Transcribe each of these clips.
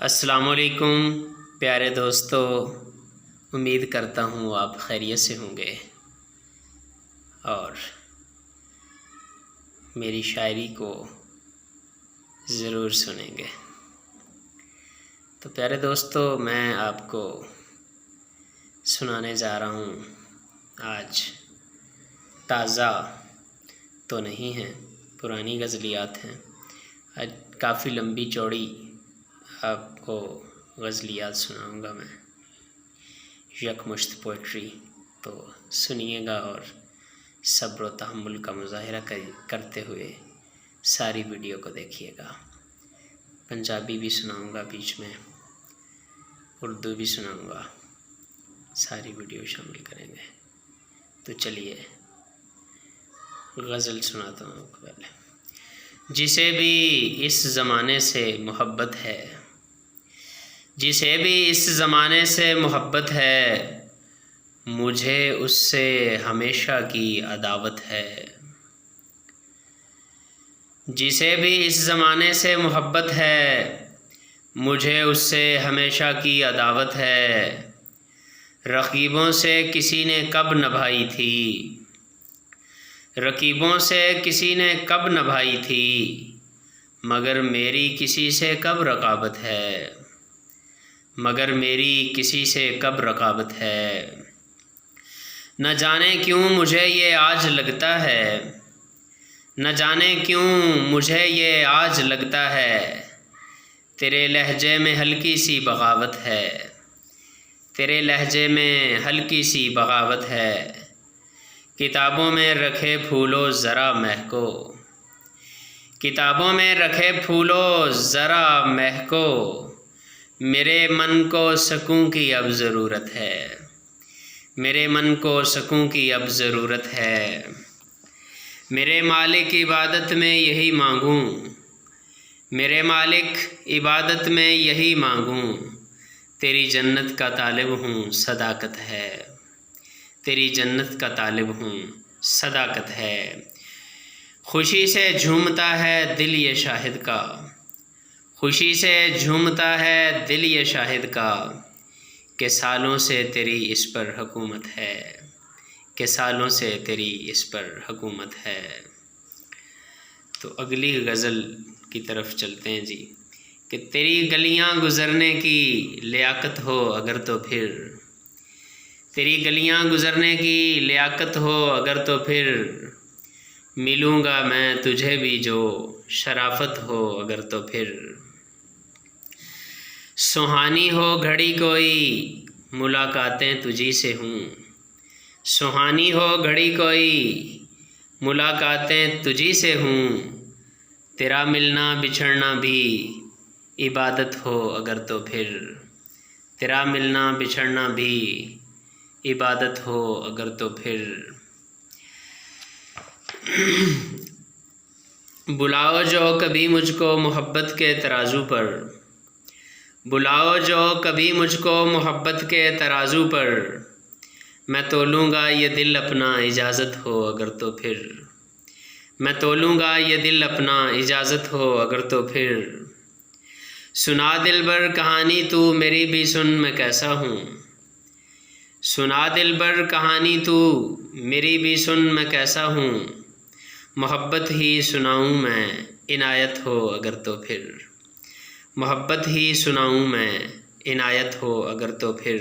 अस्सलामुअलैकुम प्यारे दोस्तों, उम्मीद करता हूँ आप खैरियत से होंगे और मेरी शायरी को ज़रूर सुनेंगे। तो प्यारे दोस्तों, मैं आपको सुनाने जा रहा हूँ आज ताज़ा तो नहीं हैं, पुरानी गज़लियात हैं। आज काफ़ी लंबी चौड़ी आपको गज़लियात सुनाऊंगा मैं, यकमुश्त पोइट्री। तो सुनिएगा और सब्र व तहम्मुल का मुज़ाहिरा करते हुए सारी वीडियो को देखिएगा। पंजाबी भी सुनाऊंगा, बीच में उर्दू भी सुनाऊंगा, सारी वीडियो शामिल करेंगे। तो चलिए गज़ल सुनाता हूँ आपको। पहले जिसे भी इस ज़माने से मोहब्बत है, जिसे भी इस ज़माने से मोहब्बत है, मुझे उससे हमेशा की अदावत है। जिसे भी इस ज़माने से मोहब्बत है, मुझे उससे हमेशा की अदावत है। रकीबों से किसी ने कब निभाई थी, रकीबों से किसी ने कब निभाई थी, मगर मेरी किसी से कब रकाबत है, मगर मेरी किसी से कब रकाबत है। न जाने क्यों मुझे ये आज लगता है, न जाने क्यों मुझे ये आज लगता है, तेरे लहजे में हल्की सी बगावत है, तेरे लहजे में हल्की सी बगावत है। किताबों में रखे फूलो ज़रा महको, किताबों में रखे फूलो ज़रा महको, मेरे मन को सकून की अब ज़रूरत है, मेरे मन को सकून की अब ज़रूरत है। मेरे मालिक इबादत में यही मांगूं, मेरे मालिक इबादत में यही मांगूं, तेरी जन्नत का तालिब हूँ सदाकत है, तेरी जन्नत का तालिब हूँ सदाकत है। खुशी से झूमता है दिल ये शाहिद का, खुशी से झूमता है दिल ये शाहिद का, कि सालों से तेरी इस पर हुकूमत है, कि सालों से तेरी इस पर हुकूमत है। तो अगली गज़ल की तरफ चलते हैं जी। कि तेरी गलियां गुज़रने की लियाकत हो अगर तो फिर, तेरी गलियां गुज़रने की लियाकत हो अगर तो फिर, मिलूँगा मैं तुझे भी जो शराफत हो अगर तो फिर। सुहानी हो घड़ी कोई मुलाकातें तुझी से हूँ, सुहानी हो घड़ी कोई मुलाकातें तुझी से हूँ, तेरा मिलना बिछड़ना भी इबादत हो अगर तो फिर, तेरा मिलना बिछड़ना भी इबादत हो अगर तो फिर। बुलाओ जो कभी मुझको मोहब्बत के तराजू पर, बुलाओ जो कभी मुझको मोहब्बत के तराजू पर, मैं तोलूँगा ये दिल अपना इजाज़त हो अगर तो फिर, मैं तोलूँगा ये दिल अपना इजाज़त हो अगर तो फिर। सुना दिलबर कहानी तू मेरी भी सुन मैं कैसा हूँ, सुना दिलबर कहानी तू मेरी भी सुन मैं कैसा हूँ, मोहब्बत ही सुनाऊँ मैं इनायत हो अगर तो फिर, मोहब्बत ही सुनाऊँ मैं इनायत हो अगर तो फिर।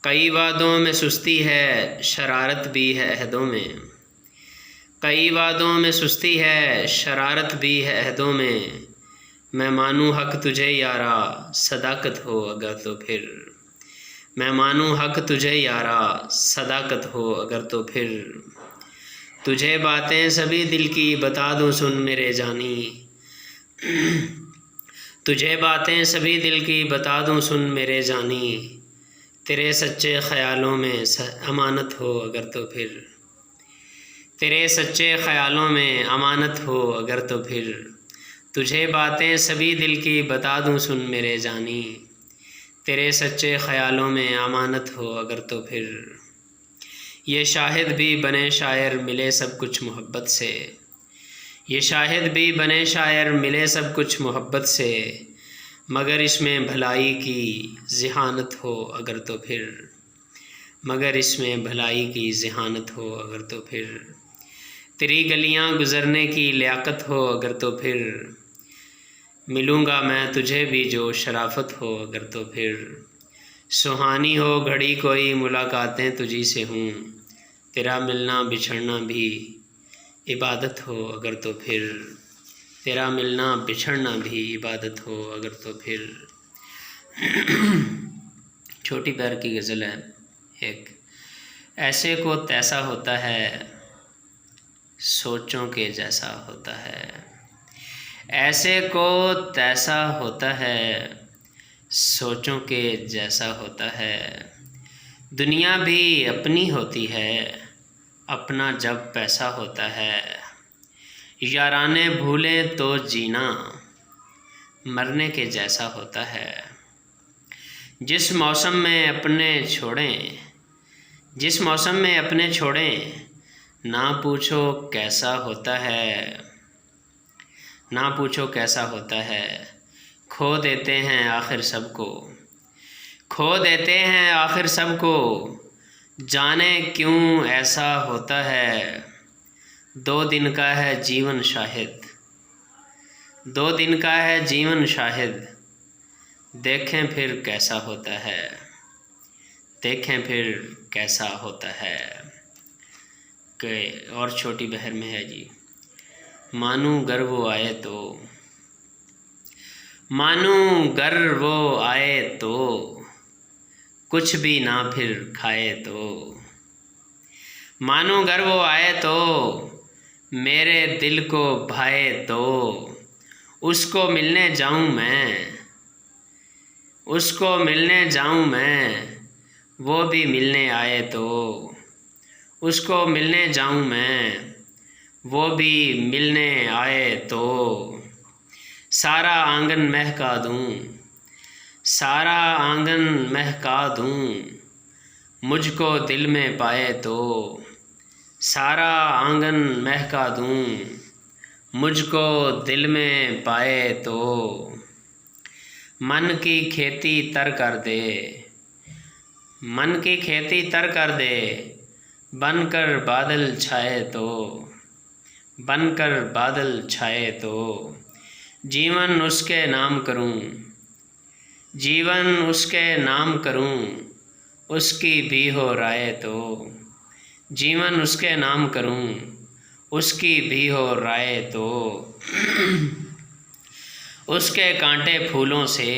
कई वादों में सुस्ती है शरारत भी है अहदों में, कई वादों में सुस्ती है शरारत भी है अहदों में, मैं मानूँ हक तुझे यारा सदाकत हो अगर तो फिर, मैं मानूँ हक तुझे यारा सदाकत हो अगर तो फिर। तुझे बातें सभी दिल की बता दूँ सुन मेरे जानी, तुझे बातें सभी दिल की बता दूँ सुन मेरे जानी, तेरे सच्चे ख़यालों में अमानत हो अगर तो फिर, तेरे सच्चे ख़यालों में अमानत हो अगर तो फिर। तुझे बातें सभी दिल की बता दूँ सुन मेरे जानी, तेरे सच्चे ख़यालों में अमानत हो अगर तो फिर। ये शाहिद भी बने शायर मिले सब कुछ मोहब्बत से, ये शाहिद भी बने शायर मिले सब कुछ मोहब्बत से, मगर इसमें भलाई की ज़हानत हो अगर तो फिर, मगर इसमें भलाई की ज़हानत हो अगर तो फिर, तेरी गलियां गुज़रने की लियाकत हो अगर तो फिर, मिलूँगा मैं तुझे भी जो शराफत हो अगर तो फिर, सुहानी हो घड़ी कोई मुलाकातें तुझी से हूँ, तेरा मिलना बिछड़ना भी इबादत हो अगर तो फिर, तेरा मिलना बिछड़ना भी इबादत हो अगर तो फिर। छोटी पैर की गज़ल है एक। ऐसे को तैसा होता है, सोचों के जैसा होता है, ऐसे को तैसा होता है, सोचों के जैसा होता है, दुनिया भी अपनी होती है, अपना जब पैसा होता है, याराने भूलें तो जीना मरने के जैसा होता है, जिस मौसम में अपने छोड़ें, जिस मौसम में अपने छोड़ें, ना पूछो कैसा होता है, ना पूछो कैसा होता है, खो देते हैं आखिर सबको, खो देते हैं आखिर सबको, जाने क्यों ऐसा होता है, 2 दिन का है जीवन शाहिद, 2 दिन का है जीवन शाहिद, देखें फिर कैसा होता है, देखें फिर कैसा होता है। कि और छोटी बहर में है जी, मानू गर वो आए तो, मानू गर वो आए तो, कुछ भी ना फिर खाए तो, मानू गर वो आए तो, मेरे दिल को भाए तो, उसको मिलने जाऊं मैं, उसको मिलने जाऊं मैं, वो भी मिलने आए तो, उसको मिलने जाऊं मैं, वो भी मिलने आए तो, सारा आंगन महका दूं, सारा आंगन महका दूं, मुझको दिल में पाए तो, सारा आंगन महका दूं, मुझको दिल में पाए तो, मन की खेती तर कर दे, मन की खेती तर कर दे, बनकर बादल छाए तो, बनकर बादल छाए तो, जीवन उसके नाम करूं, जीवन उसके नाम करूं, उसकी भी हो राय तो, जीवन उसके नाम करूं, उसकी भी हो राय तो, उसके कांटे फूलों से,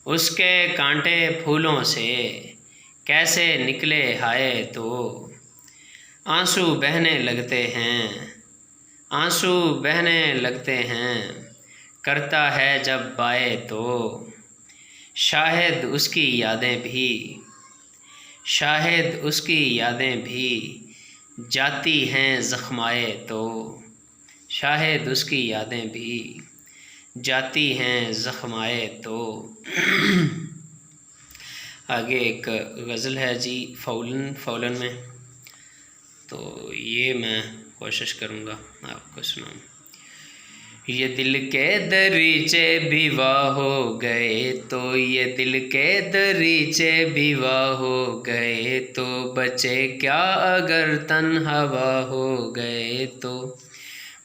उसके कांटे फूलों से, कैसे निकले हाय तो, आंसू बहने लगते हैं, आंसू बहने लगते हैं, करता है जब बाए तो, शायद उसकी यादें भी, शायद उसकी यादें भी, जाती हैं ज़ख्माए तो, शायद उसकी यादें भी, जाती हैं ज़ख्माए तो। आगे एक गज़ल है जी फ़ौलन फ़ौलन में, तो ये मैं कोशिश करूँगा आपको सुनाऊँ। ये दिल के दरीचे भी वाह हो गए तो, ये दिल के दरीचे भी वाह हो गए तो, बचे क्या अगर तन्हावा हो गए तो,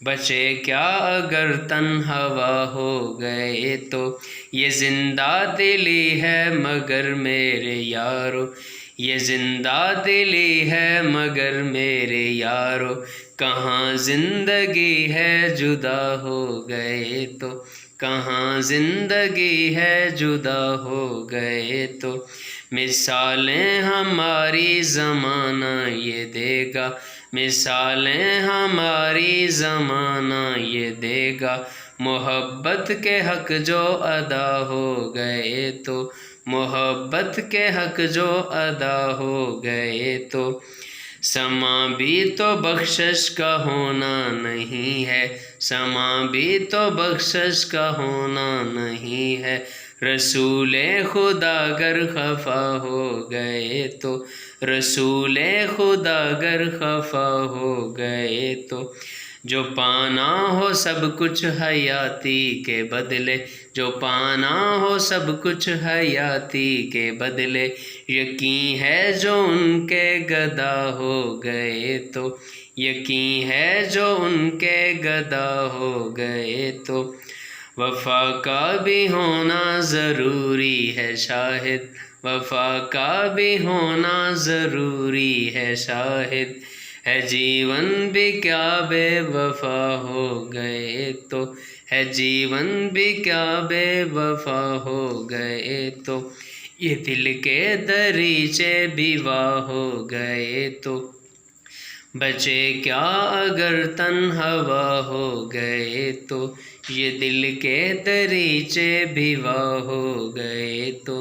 बचे क्या अगर तन्हावा हो गए तो, ये जिंदा दिली है मगर मेरे यारो, ये जिंदा दिली है मगर मेरे यारो, कहाँ ज़िंदगी है जुदा हो गए तो, कहाँ ज़िंदगी है जुदा हो गए तो, मिसालें हमारी ज़माना ये देगा, मिसालें हमारी ज़माना ये देगा, मोहब्बत के हक़ जो अदा हो गए तो, मोहब्बत के हक़ जो अदा हो गए तो, समा भी तो बख्शिश का होना नहीं है, समा भी तो बख्शिश का होना नहीं है, रसूले खुदा अगर खफा हो गए तो, रसूले खुदा अगर खफा हो गए तो, जो पाना हो सब कुछ हयाती के बदले, जो पाना हो सब कुछ हयाती के बदले, यकीन है जो उनके गदा हो गए तो, यकीन है जो उनके गदा हो गए तो। वफा का भी होना ज़रूरी है शाहिद, वफा का भी होना ज़रूरी है शाहिद, है जीवन भी क्या बेवफा हो गए तो, है जीवन भी क्या बेवफा हो गए तो। ये दिल के दरीचे भी वाह हो गए तो, बचे क्या अगर तन्हावा हो गए तो, ये दिल के दरीचे भी वाह हो गए तो।